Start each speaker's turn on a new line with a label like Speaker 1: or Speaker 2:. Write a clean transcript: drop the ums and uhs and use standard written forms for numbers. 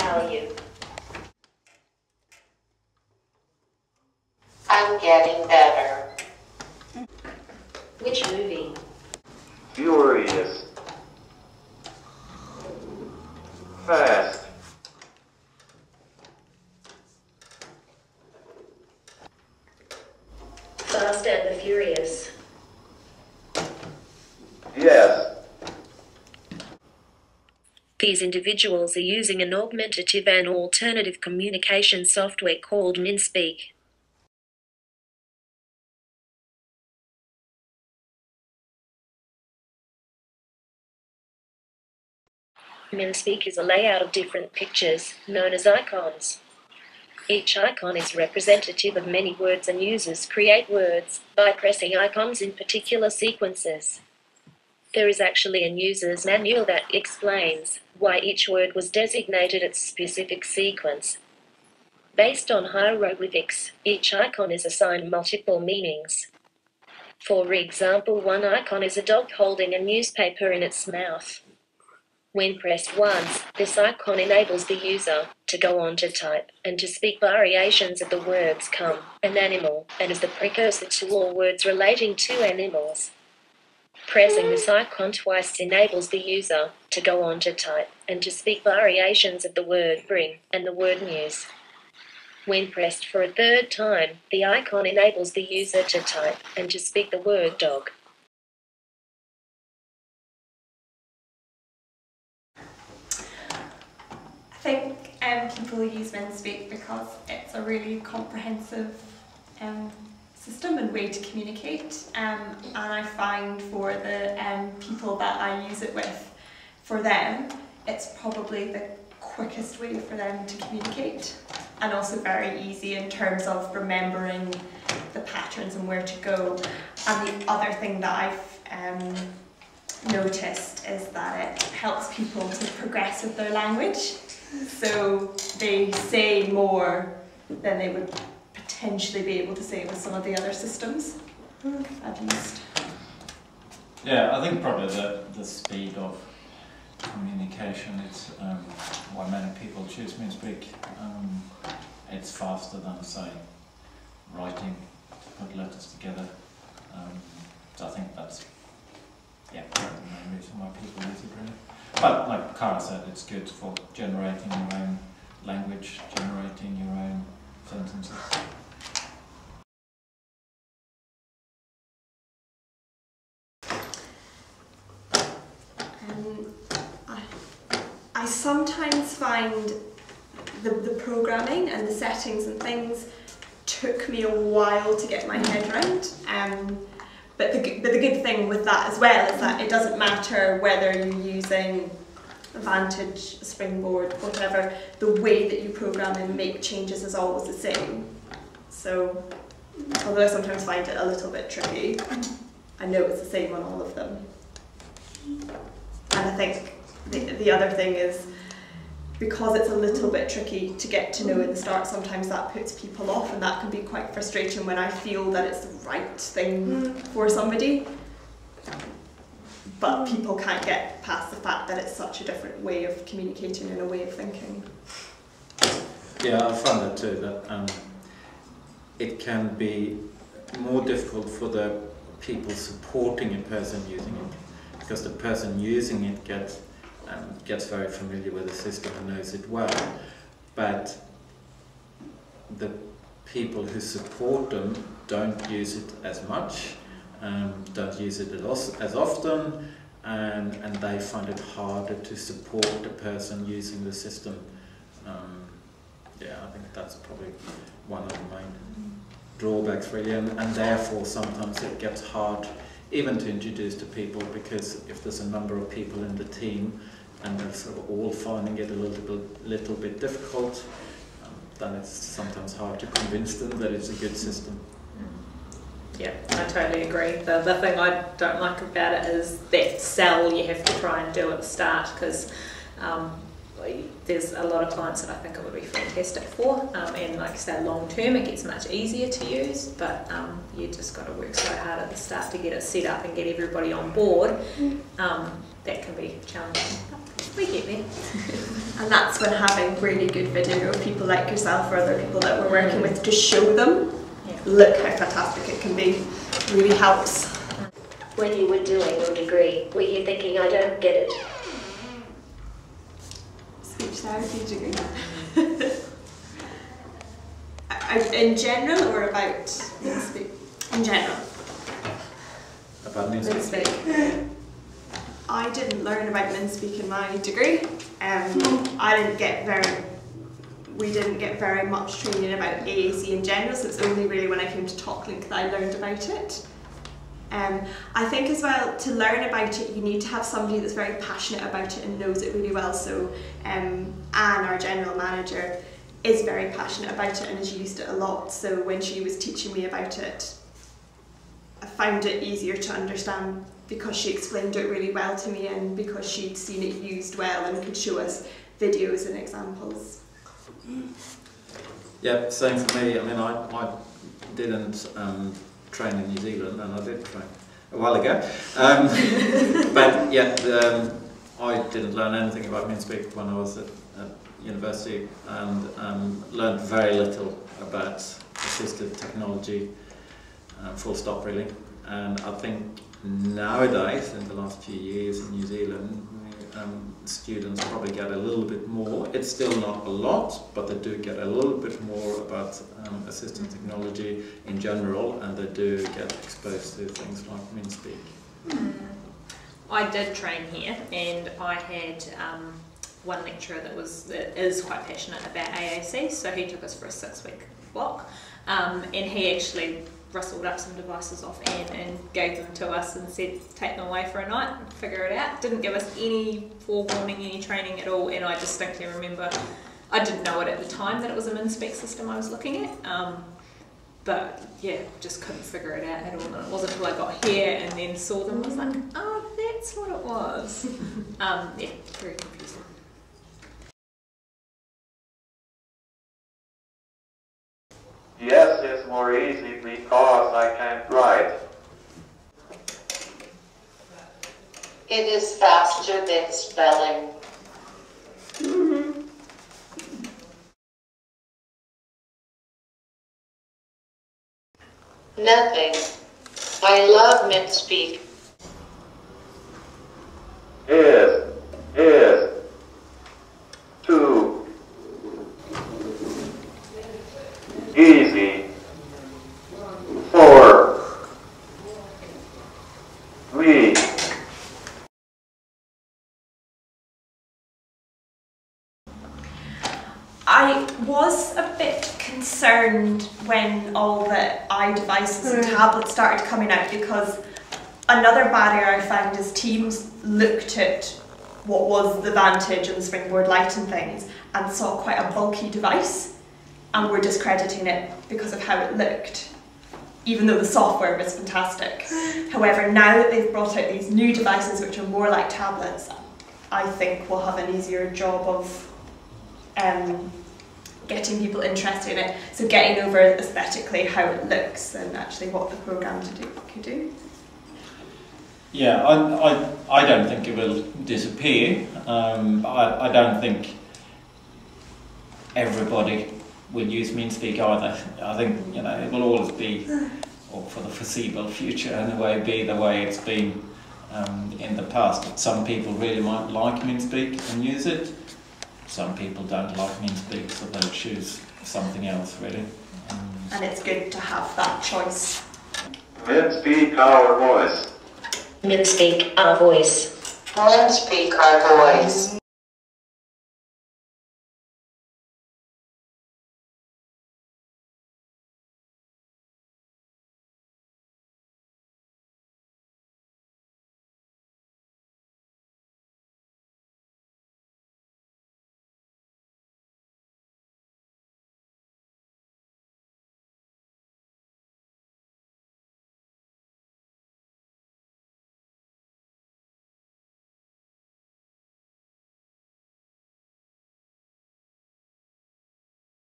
Speaker 1: tell you. I'm getting better. Which movie?
Speaker 2: Furious. Fast.
Speaker 1: Fast and the Furious.
Speaker 2: Yes.
Speaker 1: These individuals are using an augmentative and alternative communication software called Minspeak. Minspeak is a layout of different pictures, known as icons. Each icon is representative of many words, and users create words by pressing icons in particular sequences. There is actually a user's manual that explains why each word was designated its specific sequence. Based on hieroglyphics, each icon is assigned multiple meanings. For example, one icon is a dog holding a newspaper in its mouth. When pressed once, this icon enables the user to go on to type and to speak variations of the words come, an animal, and is the precursor to all words relating to animals. Pressing this icon twice enables the user to go on to type and to speak variations of the word bring and the word news. When pressed for a third time, the icon enables the user to type and to speak the word dog.
Speaker 3: I think people use Minspeak because it's a really comprehensive system and way to communicate, and I find for the people that I use it with, for them it's probably the quickest way for them to communicate, and also very easy in terms of remembering the patterns and where to go. And the other thing that I've noticed is that it helps people to progress with their language. So they say more than they would potentially be able to say with some of the other systems I've used.
Speaker 4: Yeah, I think probably the speed of communication is why many people choose Minspeak. It's faster than, say, writing to put letters together. So I think that's the main reason why people use it, really. But like Cara said, it's good for generating your own language, generating your own sentences.
Speaker 3: I sometimes find the programming and the settings and things took me a while to get my head around. But the good thing with that as well is that it doesn't matter whether you're using Vantage, Springboard, whatever, the way that you program and make changes is always the same. So, although I sometimes find it a little bit tricky, I know it's the same on all of them. And I think the other thing is, because it's a little bit tricky to get to know in the start, sometimes that puts people off, and that can be quite frustrating when I feel that it's the right thing for somebody. But people can't get past the fact that it's such a different way of communicating and a way of thinking.
Speaker 5: Yeah, I found that too, that it can be more difficult for the people supporting a person using it, because the person using it gets very familiar with the system and knows it well, but the people who support them don't use it as much, don't use it as often, and they find it harder to support the person using the system. Yeah, I think that's probably one of the main drawbacks, really, and therefore sometimes it gets hard even to introduce to people, because if there's a number of people in the team and they're sort of all finding it a little bit difficult, then it's sometimes hard to convince them that it's a good system.
Speaker 6: Yeah, I totally agree. The thing I don't like about it is that sell you have to try and do at the start, because there's a lot of clients that I think it would be fantastic for, and like I say, long term it gets much easier to use, but you just got to work so hard at the start to get it set up and get everybody on board. That can be challenging, but we get there.
Speaker 3: And that's when having really good video of people like yourself or other people that we're working with to show them, look how fantastic it can be, really helps.
Speaker 1: When you were doing your degree, were you thinking, I don't get it?
Speaker 3: Speech therapy degree. In general or about Minspeak? In general.
Speaker 5: About Minspeak?
Speaker 3: I didn't learn about Minspeak in my degree. We didn't get very much training about AAC in general, so it's only really when I came to TalkLink that I learned about it. I think as well, to learn about it, you need to have somebody that's very passionate about it and knows it really well. So Anne, our general manager, is very passionate about it and has used it a lot. So when she was teaching me about it, I found it easier to understand because she explained it really well to me and because she'd seen it used well and could show us videos and examples.
Speaker 5: Yeah, same for me. I mean, I didn't train in New Zealand, and I did train a while ago. But yeah, I didn't learn anything about Minspeak when I was at university, and learned very little about assistive technology, full stop really. And I think nowadays, in the last few years in New Zealand, students probably get a little bit more. It's still not a lot, but they do get a little bit more about assistive technology in general, and they do get exposed to things like Minspeak.
Speaker 6: I did train here, and I had one lecturer that is quite passionate about AAC, so he took us for a 6-week block, and he actually rustled up some devices off Anne and gave them to us and said take them away for a night and figure it out. Didn't give us any forewarning, any training at all, and I distinctly remember, I didn't know it at the time that it was a Minspeak system I was looking at, but yeah, just couldn't figure it out at all, and it wasn't until I got here and then saw them, I was like, oh, that's what it was. Yeah, very confusing.
Speaker 2: Yes, it's more easy because I can't write.
Speaker 7: It is faster than spelling. Nothing. I love Minspeak.
Speaker 2: Is too easy for me.
Speaker 3: I was a bit concerned when all the iDevices and tablets started coming out, because another barrier I found is teams looked at what was the Vantage and the Springboard Lite and things and saw quite a bulky device and were discrediting it because of how it looked, even though the software was fantastic. However, now that they've brought out these new devices which are more like tablets, I think we'll have an easier job of getting people interested in it, so getting over aesthetically how it looks and actually what the program could do.
Speaker 4: Yeah, I don't think it will disappear. I don't think everybody will use Minspeak either. I think it will always be, or for the foreseeable future anyway, be the way it's been in the past. Some people really might like Minspeak and use it. Some people don't like Minspeak, so they'll choose something else really.
Speaker 3: And it's good to have that choice.
Speaker 2: Minspeak our voice.
Speaker 1: Minspeak our voice.
Speaker 7: Minspeak our voice.